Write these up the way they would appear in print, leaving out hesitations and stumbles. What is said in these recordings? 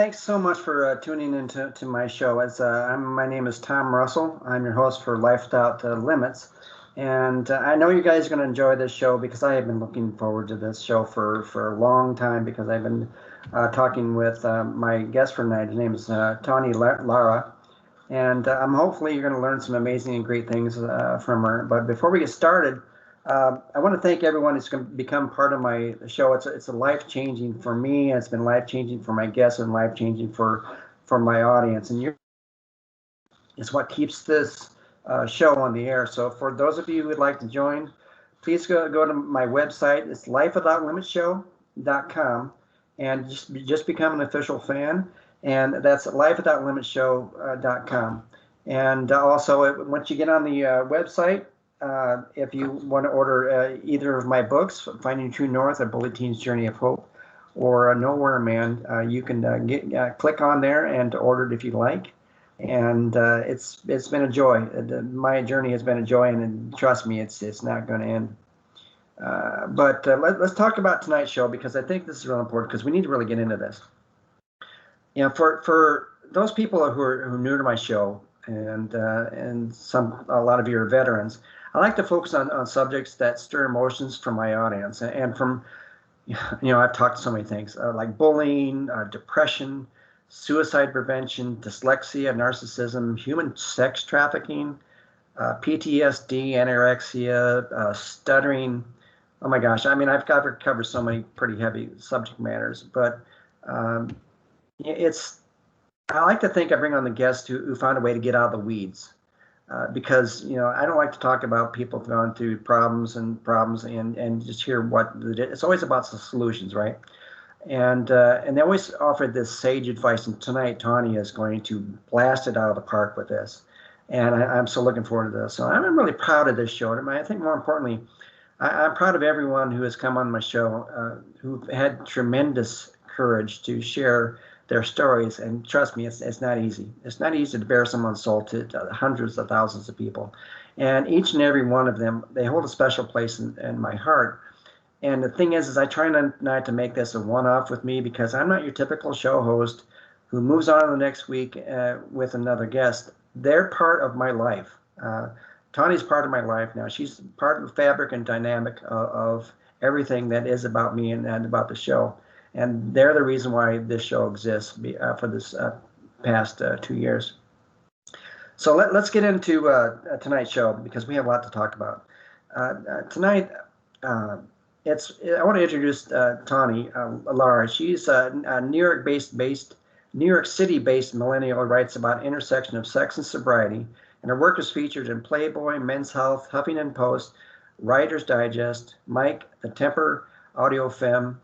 thanks so much for tuning into my show. My name is Tom Russell. I'm your host for Life Without Limits. And I know you guys are going to enjoy this show because I have been looking forward to this show for a long time because I've been talking with my guest for tonight. His name is Tawny Lara. And hopefully you're going to learn some amazing and great things from her. But before we get started, I want to thank everyone who's going to become part of my show. It's a life-changing for me. It's been life-changing for my guests and life-changing for my audience. And it's what keeps this show on the air. So for those of you who would like to join, please go to my website. It's lifewithoutlimitshow.com and just become an official fan. And that's lifewithoutlimitshow.com. And also, once you get on the website, if you want to order either of my books, Finding True North, A Bully Teen's Journey of Hope, or Nowhere Man, you can click on there and order it if you like. And it's been a joy. My journey has been a joy, and trust me, it's not going to end. But let's talk about tonight's show, because I think this is really important, because we need to really get into this. You know, for those people who are new to my show, and a lot of you are veterans, I like to focus on subjects that stir emotions from my audience, and from, I've talked to so many things like bullying, depression, suicide prevention, dyslexia, narcissism, human sex trafficking, PTSD, anorexia, stuttering. Oh my gosh, I mean, I've covered so many pretty heavy subject matters, but I like to think I bring on the guests who found a way to get out of the weeds, because I don't like to talk about people going through problems and just hear it's always about the solutions, right? And they always offer this sage advice, and tonight Tawny is going to blast it out of the park with this, and I'm so looking forward to this. So I'm really proud of this show. I think more importantly, I'm proud of everyone who has come on my show, who've had tremendous courage to share their stories. And trust me, it's not easy. It's not easy to bear someone's soul to hundreds of thousands of people. And each and every one of them, they hold a special place in my heart. And the thing is I try not to make this a one-off with me, because I'm not your typical show host who moves on to the next week with another guest. They're part of my life. Tawny's part of my life now. She's part of the fabric and dynamic of everything that is about me and about the show. And they're the reason why this show exists for this past 2 years. So let's get into tonight's show, because we have a lot to talk about. Tonight, I want to introduce Tawny Lara. She's a New York City-based millennial who writes about intersection of sex and sobriety, and her work is featured in Playboy, Men's Health, Huffington Post, Writer's Digest, Mike, The Temper, Audio Femme,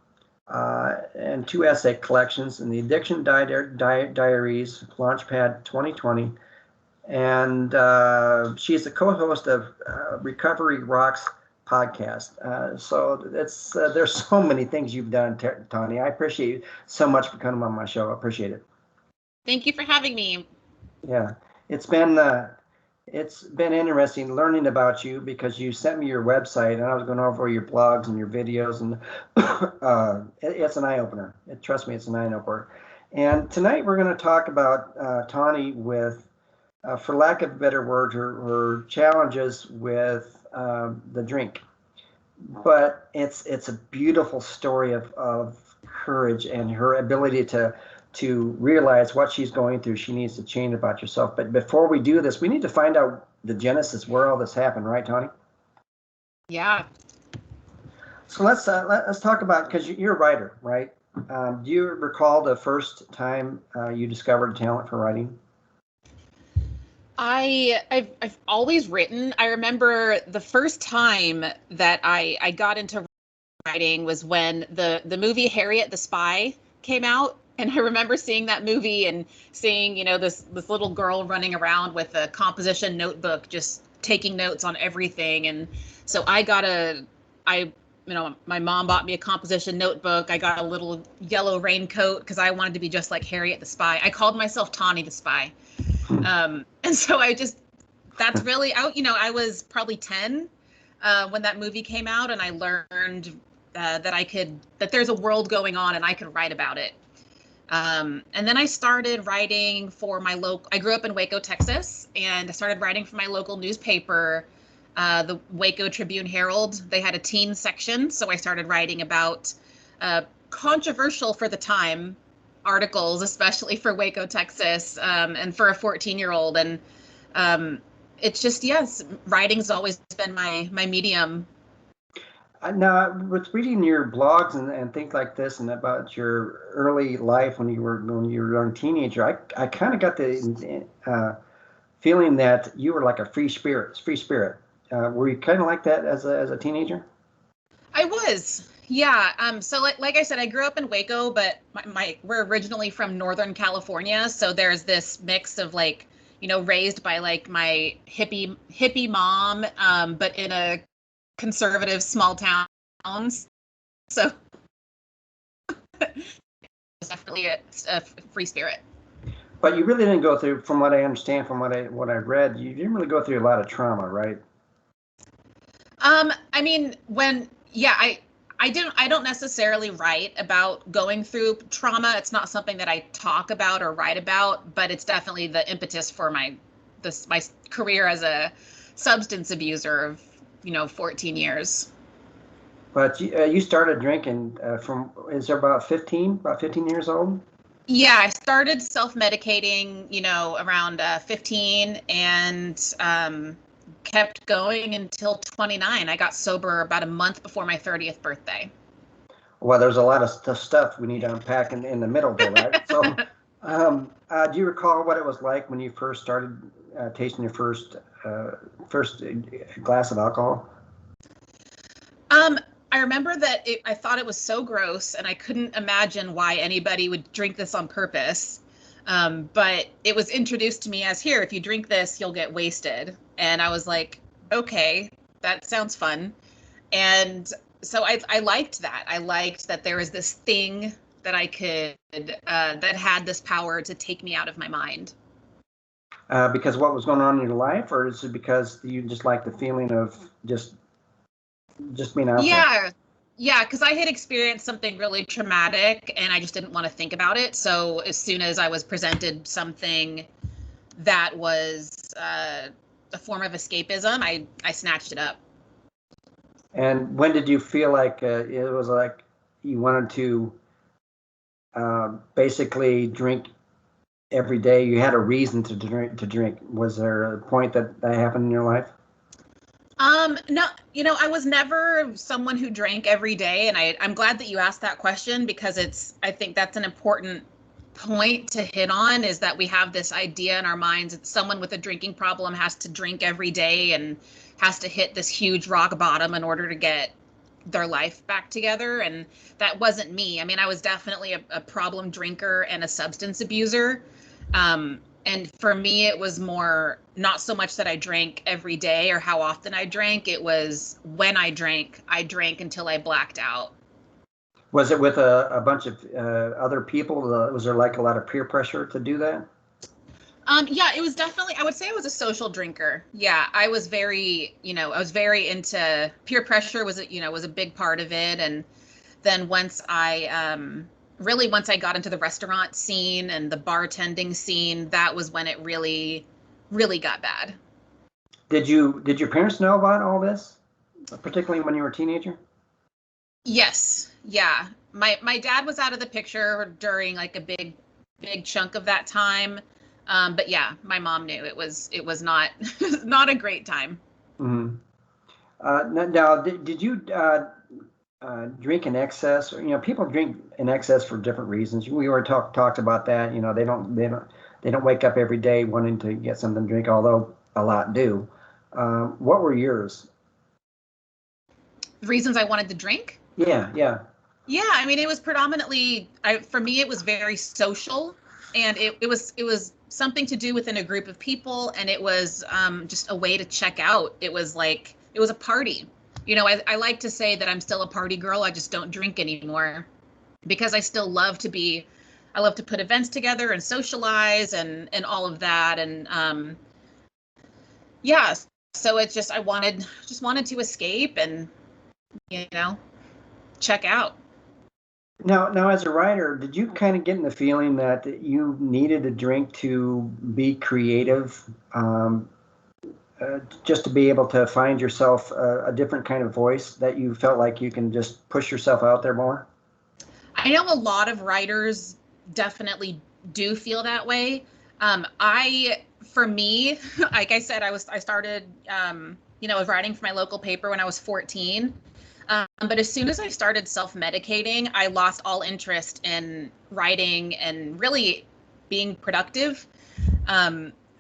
and 2 essay collections in the Addiction Diaries, Launchpad 2020. And she's the co-host of Recovery Rocks podcast. So there's so many things you've done, Tawny. I appreciate you so much for coming on my show. I appreciate it. Thank you for having me. Yeah, it's been interesting learning about you, because you sent me your website and I was going over your blogs and your videos, and it's an eye-opener. Trust me, it's an eye-opener. And tonight we're going to talk about Tawny with, for lack of a better word, her challenges with the drink. But it's a beautiful story of courage and her ability to realize what she's going through. She needs to change about herself. But before we do this, we need to find out the genesis, where all this happened, right, Tawny? Yeah. So let's talk about, because you're a writer, right? Do you recall the first time you discovered talent for writing? I've always written. I remember the first time that I got into writing was when the movie Harriet the Spy came out. And I remember seeing that movie and seeing, this little girl running around with a composition notebook, just taking notes on everything. And so my mom bought me a composition notebook. I got a little yellow raincoat because I wanted to be just like Harriet the Spy. I called myself Tawny the Spy. And so that's really out. I was probably 10 when that movie came out, and I learned that there's a world going on and I could write about it. And then I started writing for my local, I grew up in Waco, Texas, and I started writing for my local newspaper, the Waco Tribune Herald. They had a teen section, so I started writing about controversial for the time articles, especially for Waco, Texas, and for a 14-year-old. And it's just, yes, writing's always been my medium. Now, with reading your blogs and things like this, and about your early life when you were a young teenager, I kind of got the feeling that you were like a free spirit. Were you kind of like that as a teenager? I was, yeah. So like I said, I grew up in Waco, but we're originally from Northern California, so there's this mix of like, raised by like my hippie mom, but in a conservative small town. So it's definitely a free spirit. But you really didn't go through, from what I understand, from what I read, you didn't really go through a lot of trauma, right? I mean, I don't necessarily write about going through trauma. It's not something that I talk about or write about, but it's definitely the impetus for my career as a substance abuser of, 14 years. But you started drinking is there about 15 years old? Yeah, I started self-medicating, around 15, and kept going until 29. I got sober about a month before my 30th birthday. Well, there's a lot of stuff we need to unpack in the middle there, right? So, do you recall what it was like when you first started tasting your first glass of alcohol? I remember that I thought it was so gross, and I couldn't imagine why anybody would drink this on purpose. But it was introduced to me as, here, if you drink this, you'll get wasted. And I was like, okay, that sounds fun. And so I liked that. I liked that there was this thing that I could, that had this power to take me out of my mind. Because what was going on in your life, or is it because you just like the feeling of just being out there? Yeah, because I had experienced something really traumatic and I just didn't want to think about it. So as soon as I was presented something that was a form of escapism, I snatched it up. And when did you feel like it was like you wanted to basically drink every day? You had a reason to drink. Was there a point that happened in your life? No, I was never someone who drank every day, and I'm glad that you asked that question, because I think that's an important point to hit on, is that we have this idea in our minds that someone with a drinking problem has to drink every day and has to hit this huge rock bottom in order to get their life back together. And that wasn't me. I mean, I was definitely a problem drinker and a substance abuser. And for me, it was more not so much that I drank every day or how often I drank. It was when I drank until I blacked out. Was it with a bunch of other people? Was there like a lot of peer pressure to do that? Yeah, it was definitely, I would say I was a social drinker. Yeah, I was very, I was very into peer pressure was a big part of it. And then once I got into the restaurant scene and the bartending scene, that was when it really, really got bad. Did your parents know about all this, particularly when you were a teenager? Yes. Yeah. My dad was out of the picture during like a big chunk of that time. But yeah, my mom knew. It was not not a great time. Mm-hmm. Now, did you drink in excess? People drink in excess for different reasons. We already talked about that. They don't wake up every day wanting to get something to drink, although a lot do. What were yours? The reasons I wanted to drink? Yeah, yeah. Yeah, I mean, it was predominantly, for me, it was very social, and it was something to do within a group of people, and it was just a way to check out. It was like, it was a party. I like to say that I'm still a party girl. I just don't drink anymore, because I still I love to put events together and socialize and all of that. And yeah, so it's just, just wanted to escape and, check out. Now, as a writer, did you kind of get in the feeling that you needed a drink to be creative, just to be able to find yourself a different kind of voice that you felt like you can just push yourself out there more? I know a lot of writers definitely do feel that way. For me, like I said, I started, I was writing for my local paper when I was 14. But as soon as I started self-medicating, I lost all interest in writing and really being productive.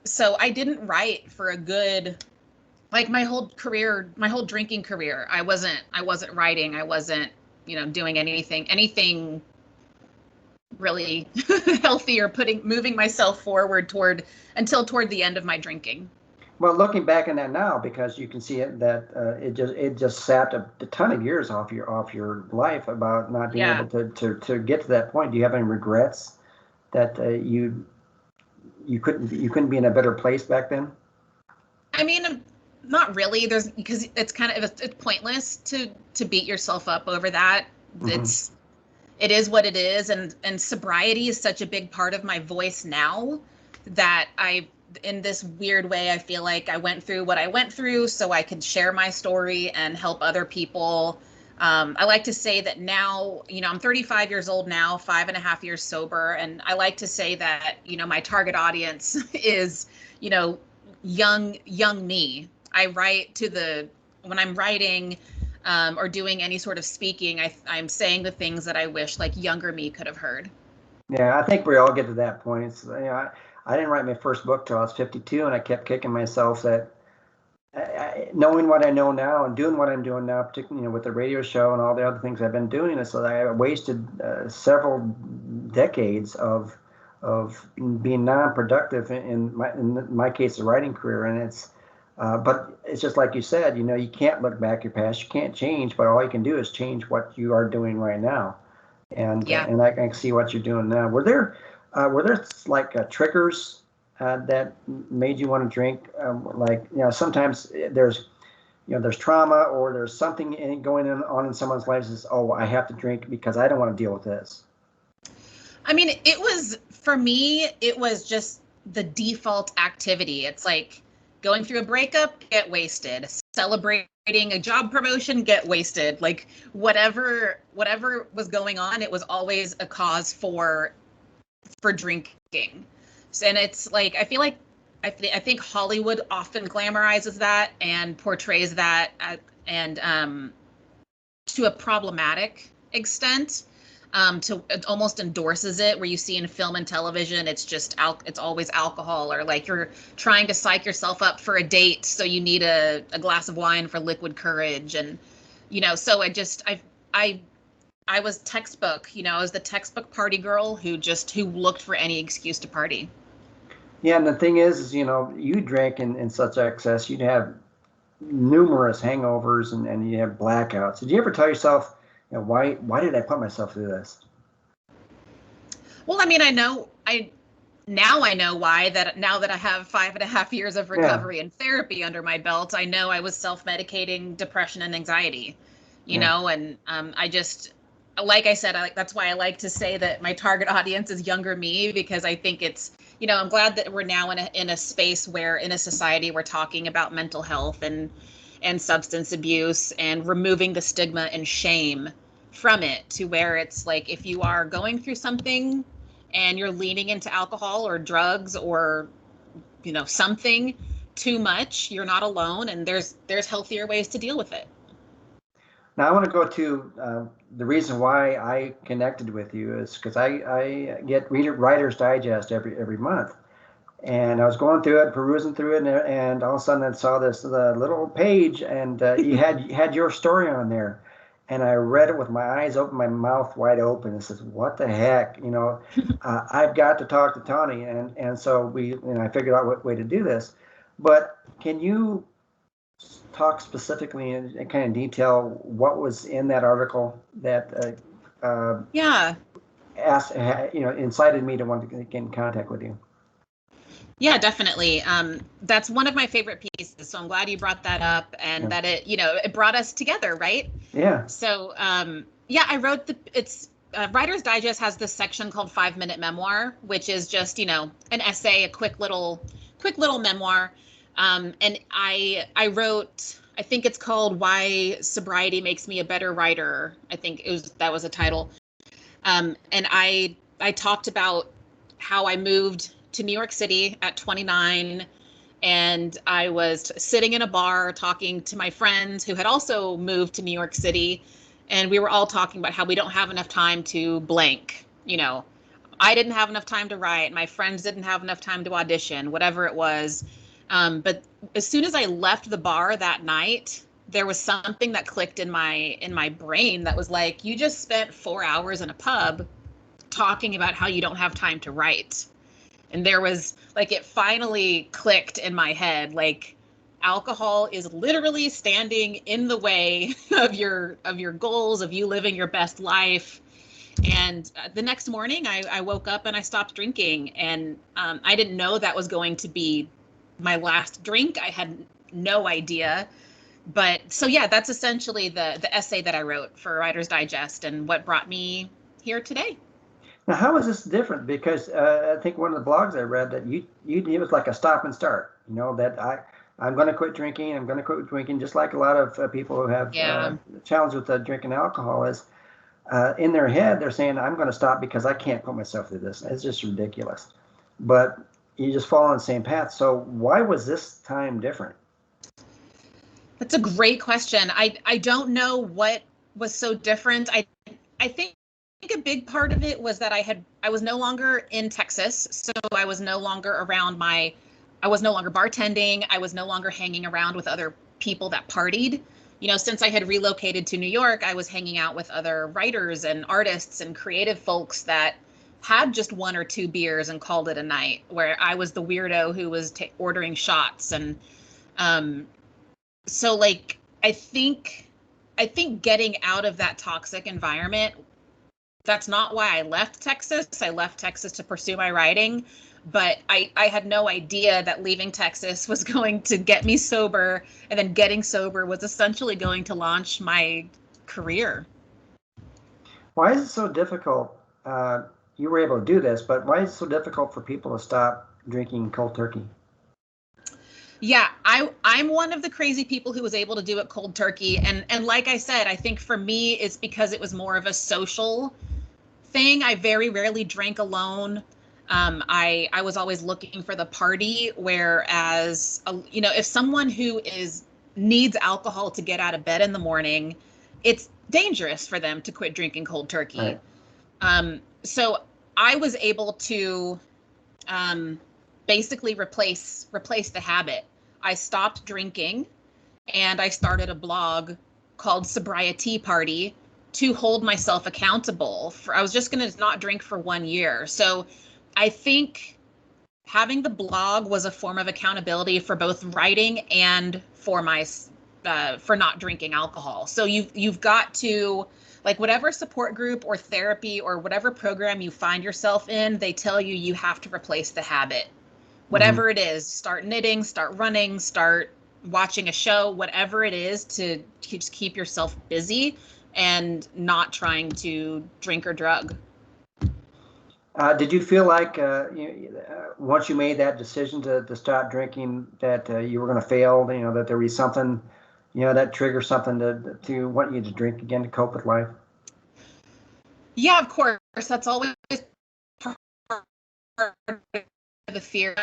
So I didn't write for a good, like my whole career, my whole drinking career. I wasn't writing. I wasn't, doing anything really healthy or moving myself forward toward the end of my drinking. Well, looking back on that now, because you can see it that it just sapped a ton of years off your life about not being able Yeah. to get to that point. Do you have any regrets that you couldn't be in a better place back then? I mean, not really. There's because it's pointless to beat yourself up over that. Hmm. It is what it is, and sobriety is such a big part of my voice now that in this weird way, I feel like I went through what I went through so I could share my story and help other people. I like to say that now, I'm 35 years old now, 5.5 years sober, and I like to say that, my target audience is, you know, young me. I write to the when I'm writing or doing any sort of speaking, I'm saying the things that I wish like younger me could have heard. Yeah, I think we all get to that point. I didn't write my first book till I was 52, and I kept kicking myself that knowing what I know now and doing what I'm doing now, particularly with the radio show and all the other things I've been doing, is that I wasted several decades of being non-productive in my case, the writing career. And but it's just like you said, you can't look back your past, you can't change, but all you can do is change what you are doing right now. And Yeah. and I can see what you're doing now. Were there like triggers that made you want to drink? Like, sometimes there's trauma, or there's something going on in someone's life that says, oh, I have to drink because I don't want to deal with this. I mean, for me, it was just the default activity. It's like going through a breakup, get wasted. Celebrating a job promotion, get wasted. Like whatever was going on, it was always a cause for drinking. And it's like I feel like I think Hollywood often glamorizes that and portrays that and to a problematic extent. To It almost endorses it, where you see in film and television, it's always alcohol, or like you're trying to psych yourself up for a date, so you need a glass of wine for liquid courage, and so I was textbook, I was the textbook party girl who looked for any excuse to party. Yeah, and the thing is, you drank in such excess, you'd have numerous hangovers, and you have blackouts. Did you ever tell yourself, why did I put myself through this? Well, I mean, I know why. That now that I have 5.5 years of Yeah, recovery and therapy under my belt, I know I was self-medicating depression and anxiety, yeah. and I just, like I said, that's why I like to say that my target audience is younger me, because I think I'm glad that we're now in a space where, in a society, we're talking about mental health and substance abuse and removing the stigma and shame from it, to where it's like, if you are going through something and you're leaning into alcohol or drugs or something too much, you're not alone, and there's healthier ways to deal with it. Now I want to go to the reason why I connected with you is because I get Writer's Digest every month, and I was going through it, perusing through it, and all of a sudden I saw this little page, and you had your story on there, and I read it with my eyes open, my mouth wide open, and says, "What the heck?" I've got to talk to Tawny, and so I figured out what way to do this. But can you talk specifically in kind of detail what was in that article that Yeah. asked, incited me to want to get in contact with you? Yeah, definitely. That's one of my favorite pieces. So I'm glad you brought that up, and Yeah. that it brought us together, right? Yeah. So, yeah, I wrote Writer's Digest has this section called 5-Minute Memoir, which is just, an essay, a quick little memoir. And I wrote, I think it's called Why Sobriety Makes Me a Better Writer. I think that was a title. And I talked about how I moved to New York City at 29, and I was sitting in a bar talking to my friends who had also moved to New York City, and we were all talking about how we don't have enough time to blank. I didn't have enough time to write. My friends didn't have enough time to audition, whatever it was. But as soon as I left the bar that night, there was something that clicked in my brain that was like, you just spent 4 hours in a pub talking about how you don't have time to write. And there was like, it finally clicked in my head, like, alcohol is literally standing in the way of your goals, of you living your best life. And the next morning I woke up and I stopped drinking, and I didn't know that was going to be my last drink. I had no idea. But so yeah, that's essentially the essay that I wrote for Writer's Digest and what brought me here today. Now, how is this different? Because I think one of the blogs I read that it was like a stop and start. That I'm going to quit drinking. I'm going to quit drinking, just like a lot of people who have challenge with drinking alcohol is in their head they're saying, I'm going to stop because I can't put myself through this. It's just ridiculous. But you just fall on the same path. So why was this time different? That's a great question. I don't know what was so different. I think a big part of it was that I was no longer in Texas, so I was no longer bartending. I was no longer hanging around with other people that partied. Since I had relocated to New York, I was hanging out with other writers and artists and creative folks that had just 1 or 2 beers and called it a night, where I was the weirdo who was ordering shots. And so like, I think getting out of that toxic environment, that's not why I left Texas. I left Texas to pursue my writing, but I had no idea that leaving Texas was going to get me sober, and then getting sober was essentially going to launch my career. Why is it so difficult? You were able to do this, but why is it so difficult for people to stop drinking cold turkey? Yeah, I'm one of the crazy people who was able to do it cold turkey. And like I said, I think for me, it's because it was more of a social thing. I very rarely drank alone. I was always looking for the party, whereas, if someone who needs alcohol to get out of bed in the morning, it's dangerous for them to quit drinking cold turkey. Right. So I was able to basically replace the habit. I stopped drinking, and I started a blog called Sobriety Party to hold myself accountable. I was just going to not drink for 1 year. So I think having the blog was a form of accountability for both writing and for for not drinking alcohol. So you've got to, like, whatever support group or therapy or whatever program you find yourself in, they tell you have to replace the habit. Whatever it is, start knitting, start running, start watching a show, whatever it is, to just keep yourself busy and not trying to drink or drug. Did you feel like once you made that decision to stop drinking that you were going to fail, that there was something, that triggered something to want you to drink again to cope with life? Yeah, of course. That's always part of the fear.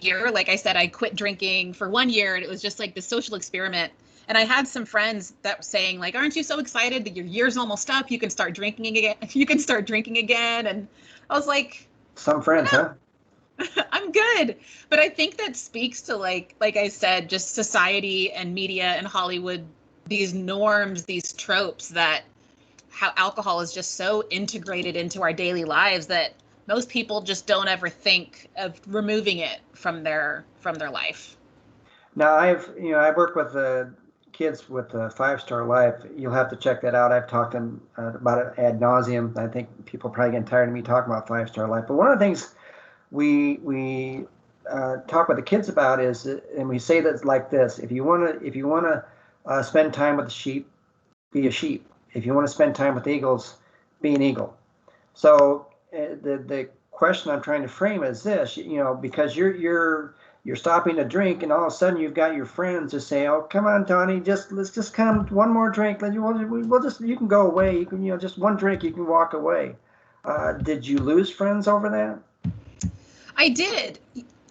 Like I said, I quit drinking for 1 year, and it was just like the social experiment. And I had some friends that were saying, like, aren't you so excited that your year's almost up? You can start drinking again. You can start drinking again. And I was like, some friends, huh? I'm good. But I think that speaks to, like I said, just society and media and Hollywood, these norms, these tropes, that how alcohol is just so integrated into our daily lives that most people just don't ever think of removing it from their life. Now I've worked with kids with 5-Star Life. You'll have to check that out. I've talked to them about it ad nauseum. I think people are probably getting tired of me talking about 5-Star Life. But one of the things we talk with the kids about is, and we say that like this: if you want to spend time with the sheep, be a sheep. If you want to spend time with eagles, be an eagle. So the question I'm trying to frame is this, because you're stopping to drink, and all of a sudden you've got your friends just say, "Oh, come on, Tawny, let's just come one more drink. We'll just you can go away. You can just one drink, you can walk away." Did you lose friends over that? I did.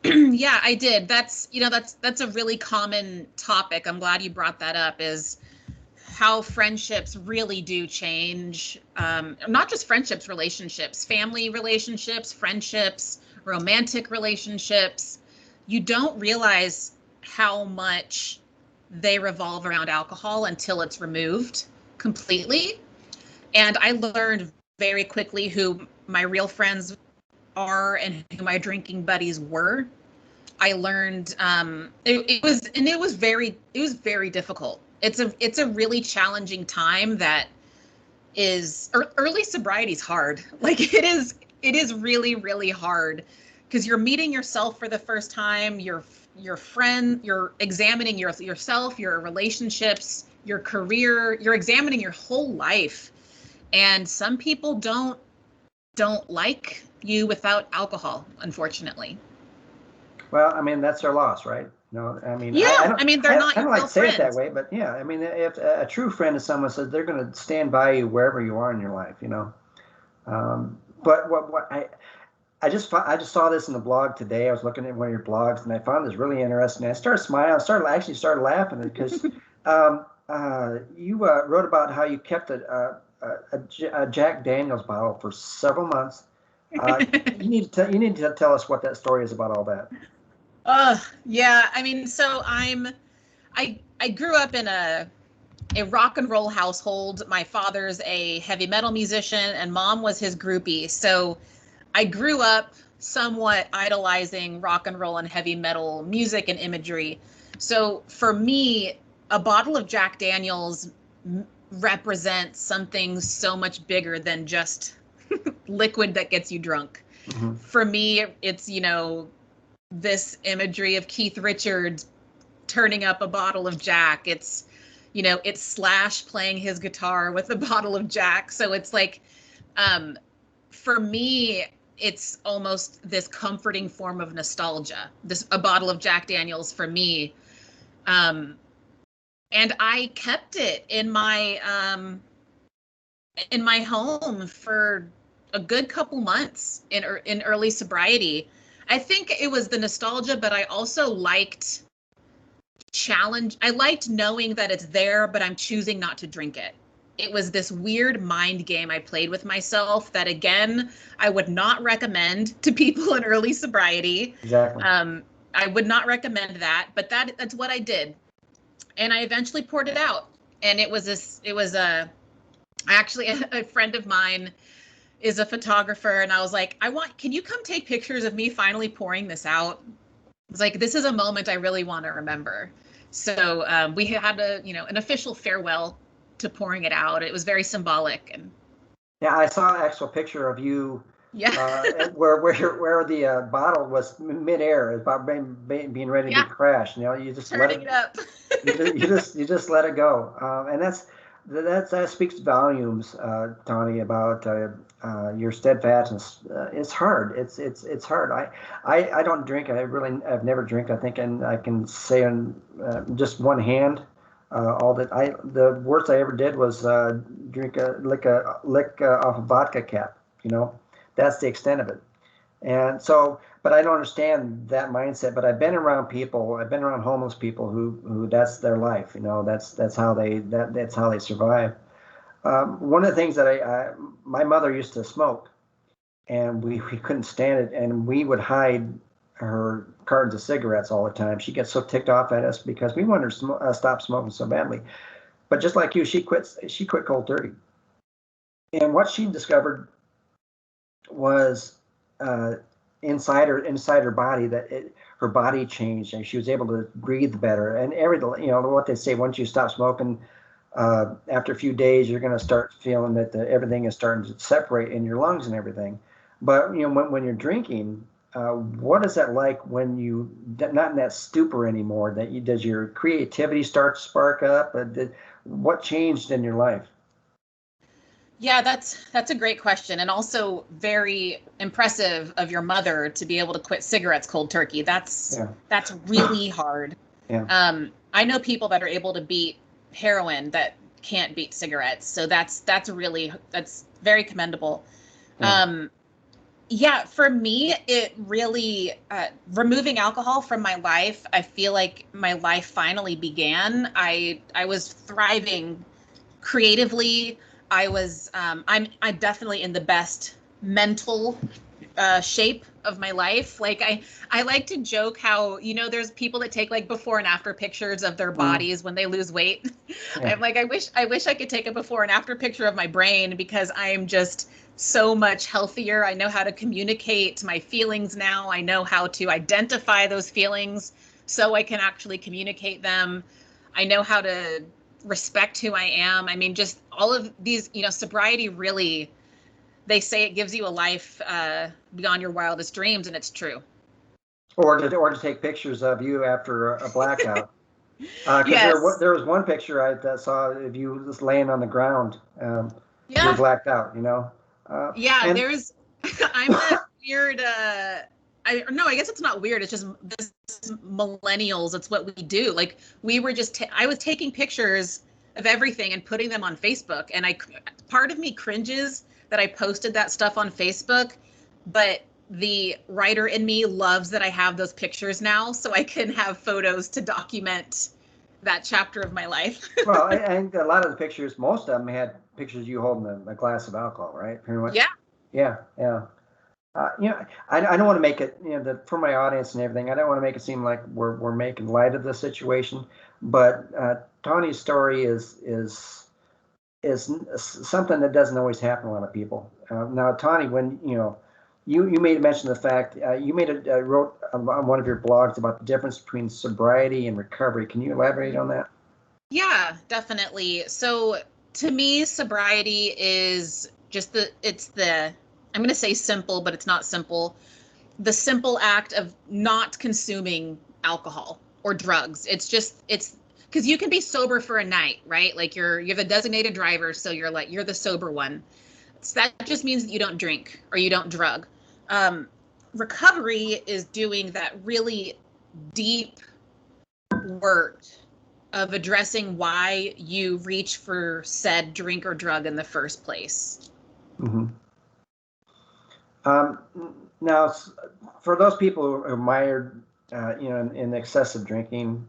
Yeah, I did. That's a really common topic. I'm glad you brought that up, is how friendships really do change. Not just friendships, relationships, family relationships, friendships, romantic relationships. You don't realize how much they revolve around alcohol until it's removed completely. And I learned very quickly who my real friends are and who my drinking buddies were. I learned it was very difficult. It's a really challenging time that is early sobriety is hard. Like it is really, really hard, because you're meeting yourself for the first time. Your friend, you're examining yourself, your relationships, your career, you're examining your whole life. And some people don't like you without alcohol, unfortunately. Well, I mean, that's their loss, right? I mean, Yeah, I don't, I mean, they're not I your don't like real to say it that friends. way, but yeah, I mean, if a true friend is someone says they're going to stand by you wherever you are in your life, But I just saw this in the blog today. I was looking at one of your blogs, and I found this really interesting. I started smiling. I started laughing because you wrote about how you kept a Jack Daniel's bottle for several months. You need to tell us what that story is about all that. Yeah. I mean, I grew up in a rock and roll household. My father's a heavy metal musician, and mom was his groupie. So I grew up somewhat idolizing rock and roll and heavy metal music and imagery. So for me, a bottle of Jack Daniels represents something so much bigger than just liquid that gets you drunk. Mm-hmm. For me, it's, this imagery of Keith Richards turning up a bottle of Jack. It's Slash playing his guitar with a bottle of Jack. So it's like, for me, it's almost this comforting form of nostalgia. A bottle of Jack Daniels for me, and I kept it in my home for a good couple months in early sobriety. I think it was the nostalgia, but I also liked I liked knowing that it's there, but I'm choosing not to drink it. It was this weird mind game I played with myself that, again, I would not recommend to people in early sobriety. Exactly. I would not recommend that, but that's what I did. And I eventually poured it out. And actually a friend of mine is a photographer, and I was like, can you come take pictures of me finally pouring this out? It's like, this is a moment I really want to remember. So we had an official farewell to pouring it out. It was very symbolic. And yeah, I saw an actual picture of you. Yeah. Where the bottle was midair, about being ready to crash. You just turning it up. you just let it go, and that speaks volumes, Tawny, about your steadfastness. It's hard. It's hard. I don't drink. I've never drank. I think, and I can say on just one hand, the worst I ever did was lick off a vodka cap. That's the extent of it. And so, but I don't understand that mindset. But I've been around people. I've been around homeless people who that's their life. That's how they survive. One of the things that my mother used to smoke, and we couldn't stand it, and we would hide her cartons of cigarettes all the time. She gets so ticked off at us because we wanted her to stop smoking so badly. But just like you, she quit cold turkey. And what she discovered was inside her body that her body changed, and she was able to breathe better. And what they say, once you stop smoking, after a few days, you're going to start feeling that everything is starting to separate in your lungs and everything. But when you're drinking, what is that like when you not in that stupor anymore? Does your creativity start to spark up? What changed in your life? Yeah, that's a great question, and also very impressive of your mother to be able to quit cigarettes cold turkey. Yeah, That's really hard. yeah, I know people that are able to beat heroin that can't beat cigarettes, so that's very commendable. yeah. Yeah, for me, it really removing alcohol from my life. I feel like my life finally began. I was thriving creatively. I'm definitely in the best mental shape of my life. Like I like to joke how, there's people that take like before and after pictures of their Mm, bodies when they lose weight. yeah. I'm like, I wish I could take a before and after picture of my brain, because I am just so much healthier. I know how to communicate my feelings now. I know how to identify those feelings so I can actually communicate them. I know how to respect who I am. I mean, just all of these, sobriety really, they say it gives you a life beyond your wildest dreams, and it's true. Or to take pictures of you after a blackout. Because Yes. there was one picture I saw of you just laying on the ground. You're Yeah. blacked out, you know. Uh, Yeah. and I'm that weird. No, I guess it's not weird. It's just this millennials. It's what we do. Like I was taking pictures of everything and putting them on Facebook, and part of me cringes that I posted that stuff on Facebook, but the writer in me loves that I have those pictures now, so I can have photos to document that chapter of my life. well, I think a lot of the pictures, most of them had pictures of you holding a glass of alcohol, right? Pretty much. Yeah. Yeah, yeah. I don't want to make it, for my audience and everything, I don't want to make it seem like we're making light of the situation, but Tawny's story is something that doesn't always happen to a lot of people. Now, Tawny, when you made mention of the fact you wrote on one of your blogs about the difference between sobriety and recovery. Can you elaborate on that? Yeah, definitely. So to me, sobriety is just I'm going to say simple, but it's not simple. The simple act of not consuming alcohol or drugs. It's because you can be sober for a night, right? Like you're the designated driver, so you're the sober one. So that just means that you don't drink or you don't drug. Um, Recovery is doing that really deep work of addressing why you reach for said drink or drug in the first place. Mm-hmm. Um, Now, for those people who are mired, in excessive drinking,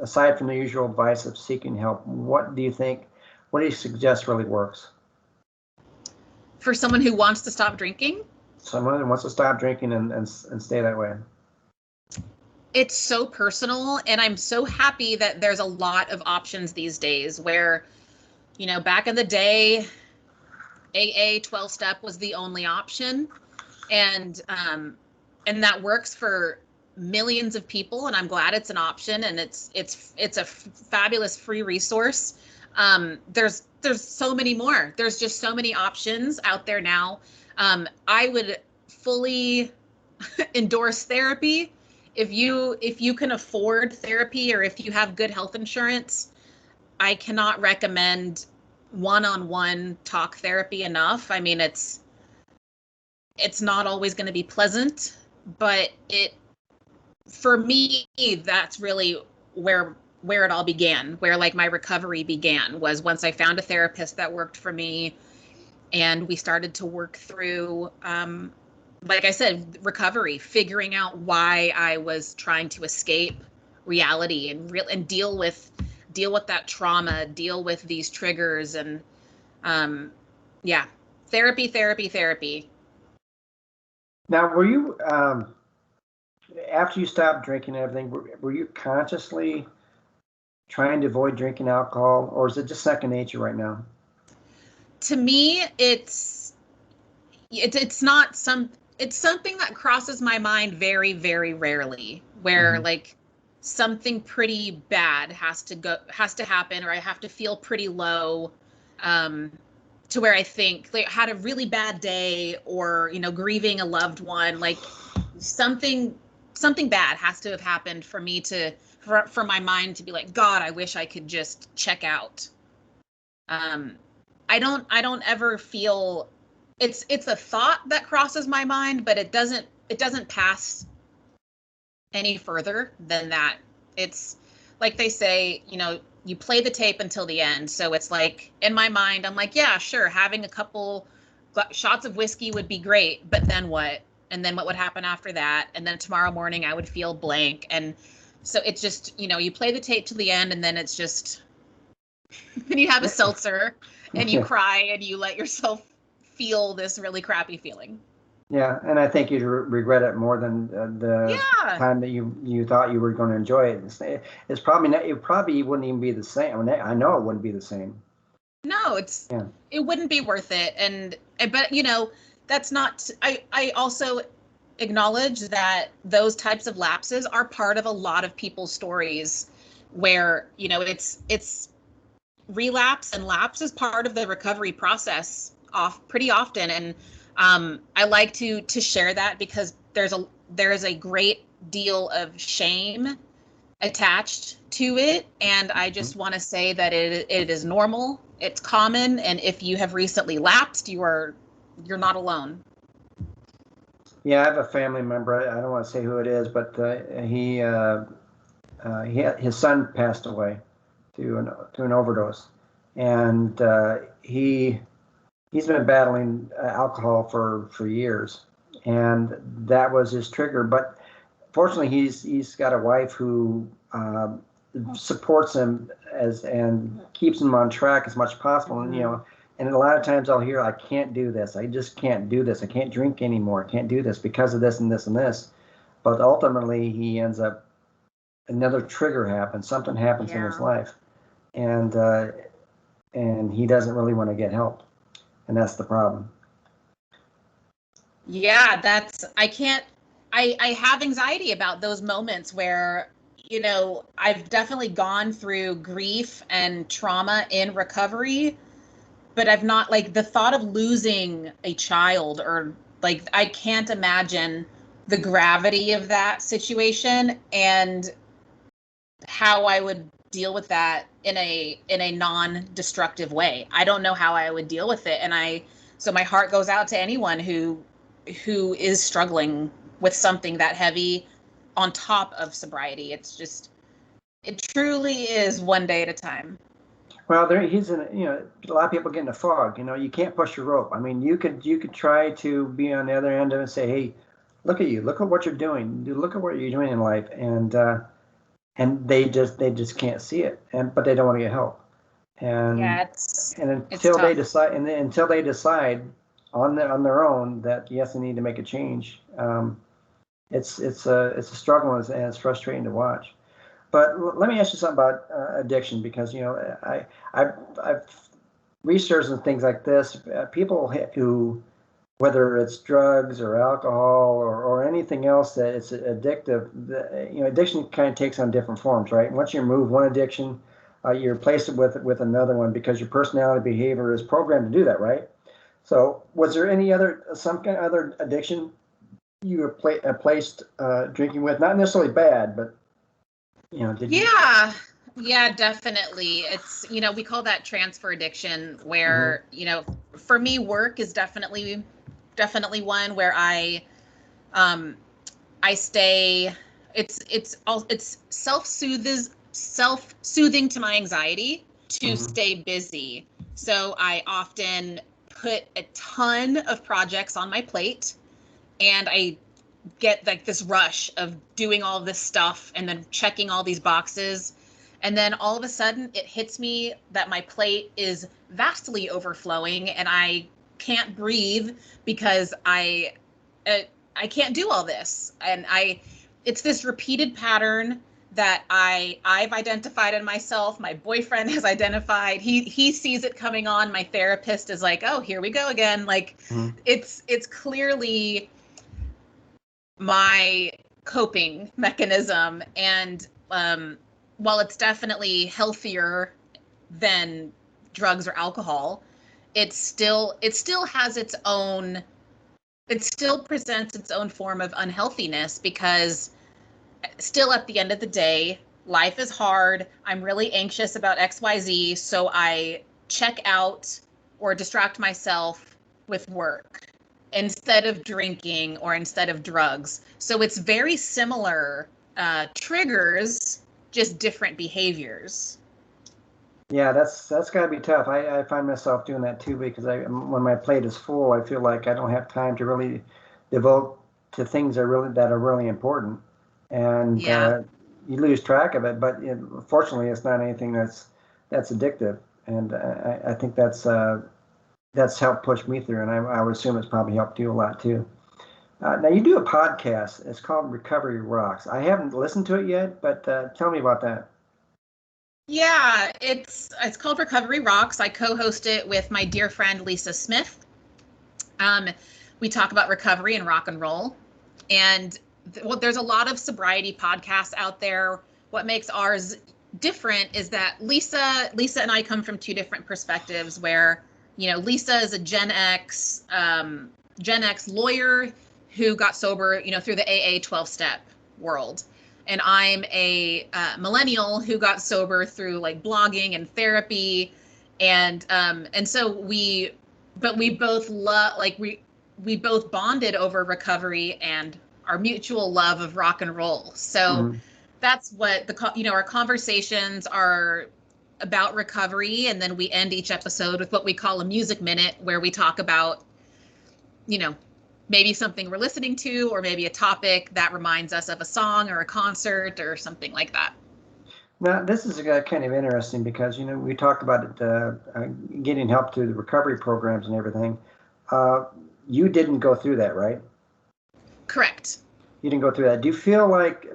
aside from the usual advice of seeking help, what do you think? What do you suggest really works? For someone who wants to stop drinking, Someone who wants to stop drinking and stay that way. it's so personal, and I'm so happy that there's a lot of options these days where, back in the day, AA 12 step was the only option, and that works for millions of people, and I'm glad it's an option, and it's a fabulous free resource. There's so many more. There's just so many options out there now. I would fully endorse therapy if you can afford therapy, or if you have good health insurance. I cannot recommend one-on-one talk therapy enough. I mean, it's not always going to be pleasant, but for me, that's really where it all began, where like my recovery began, was once I found a therapist that worked for me, and we started to work through, like I said, recovery, figuring out why I was trying to escape reality and deal with that trauma, deal with these triggers, and um, yeah, therapy, therapy, therapy. Now, were you after you stopped drinking and everything? Were you consciously trying to avoid drinking alcohol, or is it just second nature right now? To me, it's not it's something that crosses my mind very, very rarely, where Mm-hmm. like something pretty bad has to happen, or I have to feel pretty low, um to where I think like had a really bad day, or grieving a loved one, like something something bad has to have happened for me for my mind to be like, God, I wish I could just check out. um I don't ever feel it's a thought that crosses my mind, but it doesn't pass any further than that. It's like they say, you know, you play the tape until the end. So it's like in my mind, I'm like, yeah, sure, having a couple shots of whiskey would be great, but then what? And then what would happen after that? And then tomorrow morning I would feel blank. And so it's just, you know, you play the tape to the end, and then it's just, then you have a seltzer and you cry and you let yourself feel this really crappy feeling. Yeah, and I think you'd regret it more than the time that you thought you were going to enjoy it. It's probably not, it probably wouldn't even be the same. I mean, I know it wouldn't be the same. No, it wouldn't be worth it. And but you know, that's not. I also acknowledge that those types of lapses are part of a lot of people's stories, where you know it's relapse and lapse is part of the recovery process pretty often. And I like to share that because there is a great deal of shame attached to it, and I just want to say that it is normal, it's common, and if you have recently lapsed, you're not alone. Yeah, I have a family member. I don't want to say who it is, but his son passed away to an overdose, and he's been battling alcohol for years, and that was his trigger. But fortunately, he's got a wife who supports him and keeps him on track as much as possible. And you know, and a lot of times I'll hear, I can't do this. I just can't do this. I can't drink anymore. I can't do this because of this and this and this. But ultimately, he ends up, another trigger happens. Something happens in his life, and he doesn't really want to get help, and that's the problem. Yeah, I have anxiety about those moments where, you know, I've definitely gone through grief and trauma in recovery, but I've not, like, the thought of losing a child, or like, I can't imagine the gravity of that situation and how I would deal with that in a non-destructive way. I don't know how I would deal with it. And so my heart goes out to anyone who is struggling with something that heavy on top of sobriety. It truly is one day at a time. Well, he's in. You know, a lot of people get in a fog. You know, you can't push your rope. I mean, you could try to be on the other end of it and say, "Hey, look at you. Look at what you're doing. Look at what you're doing in life," and they just can't see it, but they don't want to get help. And until they decide, until they decide on their own that yes, they need to make a change. It's a struggle, and it's frustrating to watch. But let me ask you something about addiction, because you know I've researched and things like this. People who, whether it's drugs or alcohol or anything else that it's addictive, you know, addiction kind of takes on different forms, right? Once you remove one addiction, you replace it with another one, because your personality behavior is programmed to do that, right? So was there some kind of other addiction you replaced drinking with? Not necessarily bad, but you know, yeah, definitely. It's, you know, we call that transfer addiction, where, you know, for me, work is definitely one where I stay, it's self-soothing to my anxiety to stay busy. So I often put a ton of projects on my plate, and I get like this rush of doing all this stuff and then checking all these boxes, and then all of a sudden it hits me that my plate is vastly overflowing and I can't breathe because I can't do all this. And it's this repeated pattern that I've identified in myself. My boyfriend has identified. He sees it coming on. My therapist is like, "Oh, here we go again." Like, it's clearly my coping mechanism. And while it's definitely healthier than drugs or alcohol, it still has its own, it still presents its own form of unhealthiness, because still at the end of the day, life is hard. I'm really anxious about XYZ, so I check out or distract myself with work instead of drinking or instead of drugs. So it's very similar triggers, just different behaviors. Yeah, that's got to be tough. I find myself doing that too because when my plate is full, I feel like I don't have time to really devote to things that are really important, and Yeah. you lose track of it. But fortunately, it's not anything that's addictive, and I think that's helped push me through, and I would assume it's probably helped you a lot too. Now you do a podcast. It's called Recovery Rocks. I haven't listened to it yet, but tell me about that. Yeah, it's called Recovery Rocks. I co-host it with my dear friend Lisa Smith. We talk about recovery and rock and roll. And there's a lot of sobriety podcasts out there. What makes ours different is that Lisa and I come from two different perspectives where, Lisa is a Gen X lawyer who got sober, through the AA 12-step world. And I'm a millennial who got sober through like blogging and therapy. And so we both we both bonded over recovery and our mutual love of rock and roll. So that's what our conversations are about recovery. And then we end each episode with what we call a music minute, where we talk about, maybe something we're listening to, or maybe a topic that reminds us of a song or a concert or something like that. Now, this is kind of interesting because, we talked about it, getting help through the recovery programs and everything. You didn't go through that, right? Correct. You didn't go through that. Do you feel like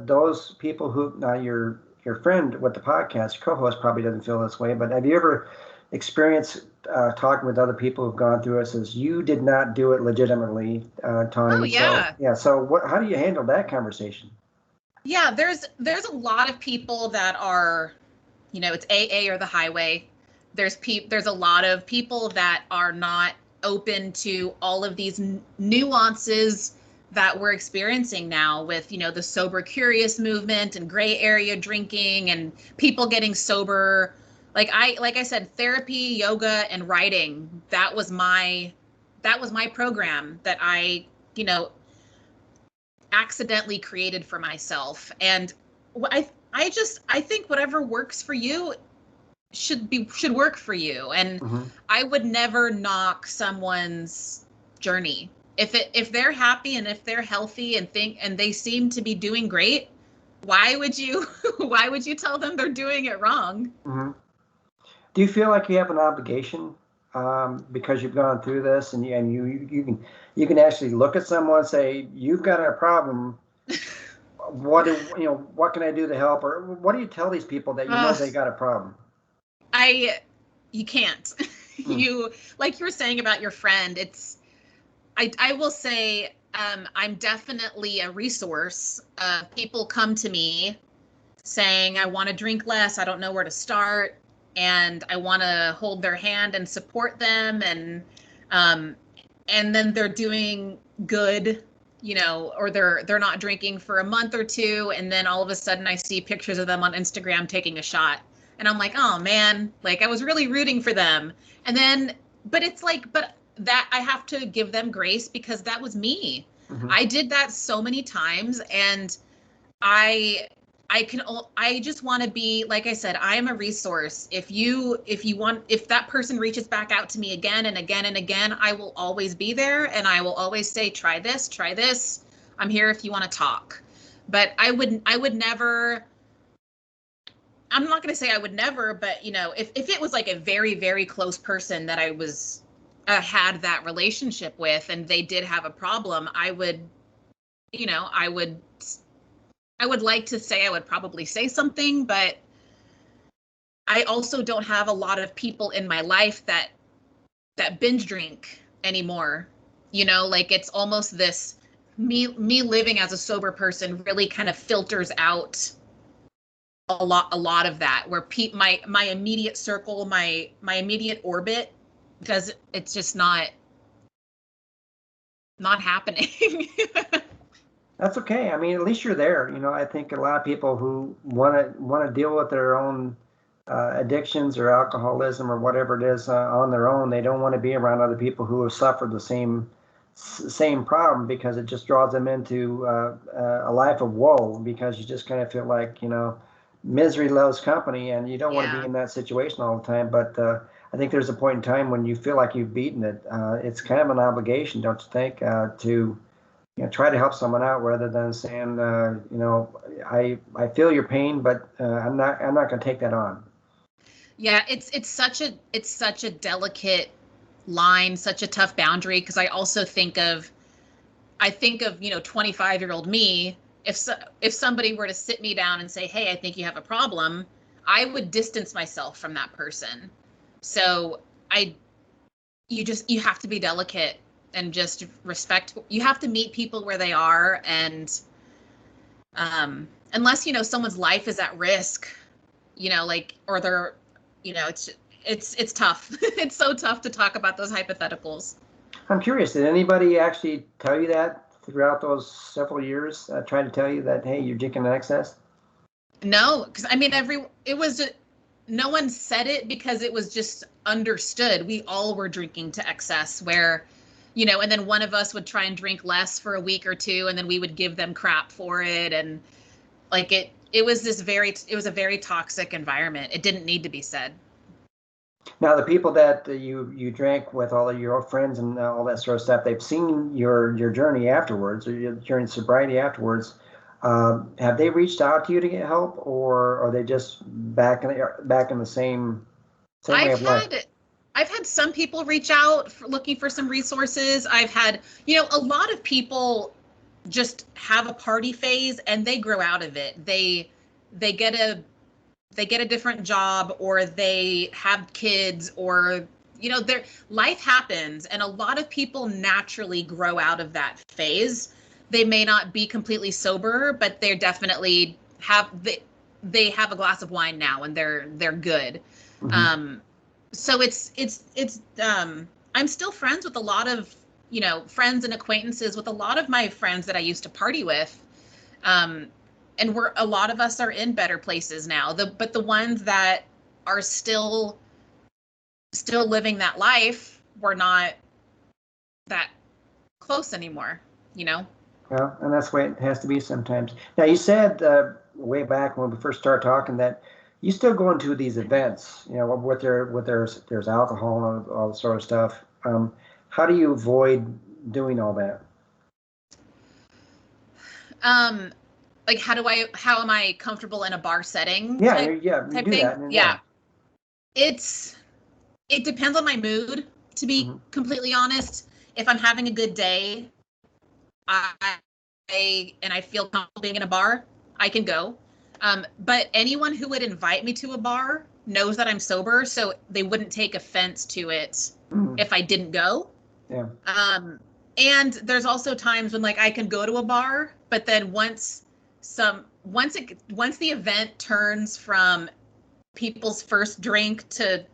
those people who, now your friend with the podcast, co-host, probably doesn't feel this way, but have you ever experienced talking with other people who've gone through it, says you did not do it legitimately, Tawny? Oh, yeah. So how do you handle that conversation? Yeah, there's a lot of people that are, it's AA or the highway. There's a lot of people that are not open to all of these nuances that we're experiencing now with, the sober curious movement and gray area drinking and people getting sober. Like I said, therapy, yoga, and writing, that was my program that I, accidentally created for myself. And I think whatever works for you should work for you. And I would never knock someone's journey. If they're happy and if they're healthy and they seem to be doing great, why would you tell them they're doing it wrong? Do you feel like you have an obligation because you've gone through this, and you can actually look at someone and say, you've got a problem. What can I do to help? Or what do you tell these people that they got a problem? You can't. You, like you were saying about your friend, I will say, I'm definitely a resource. People come to me saying, I want to drink less, I don't know where to start, and I want to hold their hand and support them, and then they're doing good, or they're not drinking for a month or two, and then all of a sudden I see pictures of them on Instagram taking a shot, and I'm like, oh man, like I was really rooting for them. And then, but that I have to give them grace because that was me. I did that so many times, and I just want to be, like I said, I am a resource. If that person reaches back out to me again and again and again, I will always be there, and I will always say, try this. I'm here if you want to talk. But I would never, I'm not going to say I would never, but if it was like a very, very close person that I was had that relationship with, and they did have a problem, I would like to say I would probably say something, but I also don't have a lot of people in my life that binge drink anymore. Like it's almost this, me living as a sober person really kind of filters out a lot of that, where my immediate circle, my immediate orbit it's just not happening. That's okay. I mean, at least you're there. I think a lot of people who want to deal with their own addictions or alcoholism or whatever it is on their own. They don't want to be around other people who have suffered the same problem, because it just draws them into a life of woe, because you just kind of feel like, misery loves company, and you don't want to be in that situation all the time. But I think there's a point in time when you feel like you've beaten it. It's kind of an obligation, don't you think, to try to help someone out, rather than saying, I feel your pain, but I'm not going to take that on. Yeah, it's such a delicate line, such a tough boundary, because I also think of 25-year-old me. If somebody were to sit me down and say, "Hey, I think you have a problem," I would distance myself from that person. So you have to be delicate and just respect. You have to meet people where they are, and unless someone's life is at risk, or they're, it's tough. It's so tough to talk about those hypotheticals. I'm curious, did anybody actually tell you that throughout those several years, trying to tell you that, hey, you're drinking in excess? No, because no one said it, because it was just understood. We all were drinking to excess, where, and then one of us would try and drink less for a week or two, and then we would give them crap for it. And like it was a very toxic environment. It didn't need to be said. Now, the people that you drank with, all of your friends and all that sort of stuff, they've seen your journey afterwards, or your journey sobriety afterwards. Have they reached out to you to get help, or are they just back in the same way of life? I've had some people reach out looking for some resources. I've had, a lot of people just have a party phase and they grow out of it. They get a different job, or they have kids, or their life happens, and a lot of people naturally grow out of that phase. They may not be completely sober, but they're definitely they have a glass of wine now, and they're good. Mm-hmm. So I'm still friends with a lot of friends and acquaintances with a lot of my friends that I used to party with. And a lot of us are in better places now. But the ones that are still living that life, we're not that close anymore, Well, and that's the way it has to be sometimes. Now, you said way back when we first started talking that you still go into these events, with there's alcohol and all that sort of stuff. How do you avoid doing all that? Like how am I comfortable in a bar setting? Yeah, you do thing? that. Yeah. It depends on my mood, to be mm-hmm. completely honest. If I'm having a good day, I feel comfortable being in a bar, I can go. But anyone who would invite me to a bar knows that I'm sober, so they wouldn't take offense to it mm-hmm. if I didn't go. Yeah. And there's also times when I can go to a bar, but then once the event turns from people's first drink to,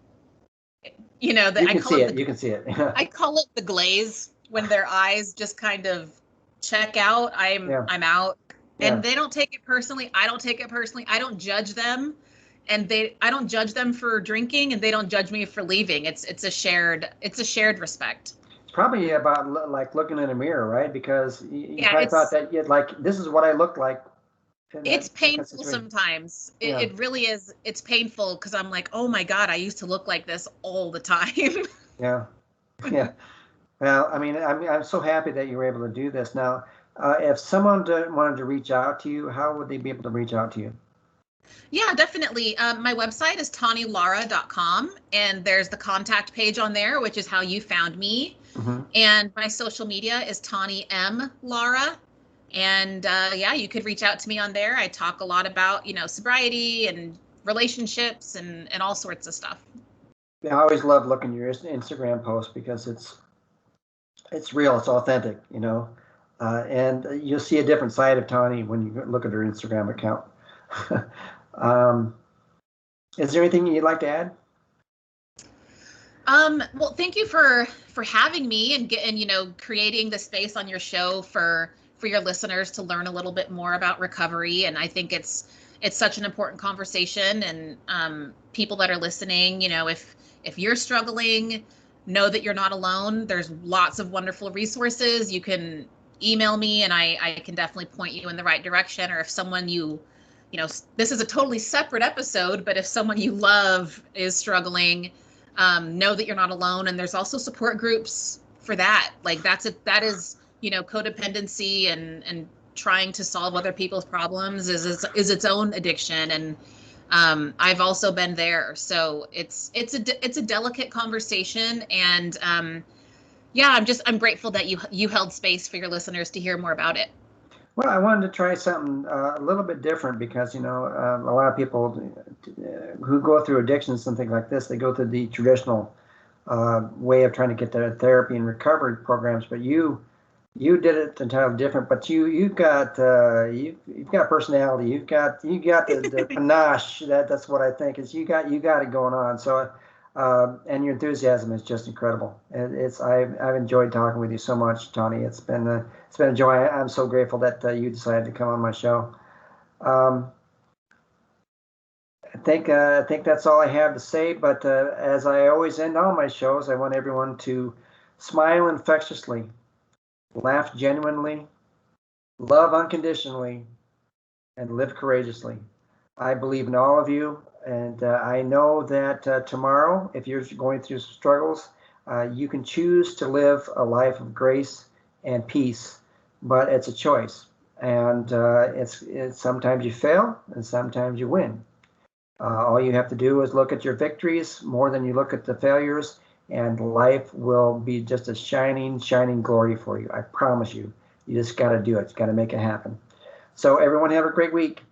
you can see it. I call it the glaze, when their eyes just kind of check out. I'm out, and they don't take it personally. I don't take it personally. I don't judge them, and I don't judge them for drinking, and they don't judge me for leaving. It's a shared respect. It's probably about like looking in a mirror, right? Because you probably thought that this is what I look like. It's painful sometimes. It really is. It's painful, because I'm like, oh my God, I used to look like this all the time. Yeah. Well, I mean, I'm so happy that you were able to do this. Now, if someone wanted to reach out to you, how would they be able to reach out to you? Yeah, definitely. My website is tawnylara.com, and there's the contact page on there, which is how you found me. Mm-hmm. And my social media is Tawny M. Lara. And you could reach out to me on there. I talk a lot about, sobriety and relationships and all sorts of stuff. Yeah, I always love looking at your Instagram posts, because it's real, it's authentic, and you'll see a different side of Tawny when you look at her Instagram account. Is there anything you'd like to add? Well, thank you for having me and creating the space on your show for for your listeners to learn a little bit more about recovery. And I think it's such an important conversation. And people that are listening, if you're struggling, know that you're not alone. There's lots of wonderful resources. You can email me and I can definitely point you in the right direction. Or if someone this is a totally separate episode, but if someone you love is struggling, know that you're not alone. And there's also support groups for that. Like that is, codependency and trying to solve other people's problems is its own addiction. And I've also been there. So it's a delicate conversation. And yeah, I'm grateful that you held space for your listeners to hear more about it. Well, I wanted to try something a little bit different because, a lot of people who go through addictions and things like this, they go through the traditional way of trying to get their therapy and recovery programs. But you did it entirely different. But you've got personality. You've got the panache. That's what I think is you got it going on. So. And your enthusiasm is just incredible. I've enjoyed talking with you so much, Tawny. It's been a joy. I'm so grateful that you decided to come on my show. I think that's all I have to say. But as I always end all my shows, I want everyone to smile infectiously, laugh genuinely, love unconditionally, and live courageously. I believe in all of you. And I know that tomorrow, if you're going through struggles, you can choose to live a life of grace and peace, but it's a choice. And it's sometimes you fail and sometimes you win. All you have to do is look at your victories more than you look at the failures, and life will be just a shining, shining glory for you. I promise you. You just got to do it. You got to make it happen. So everyone have a great week.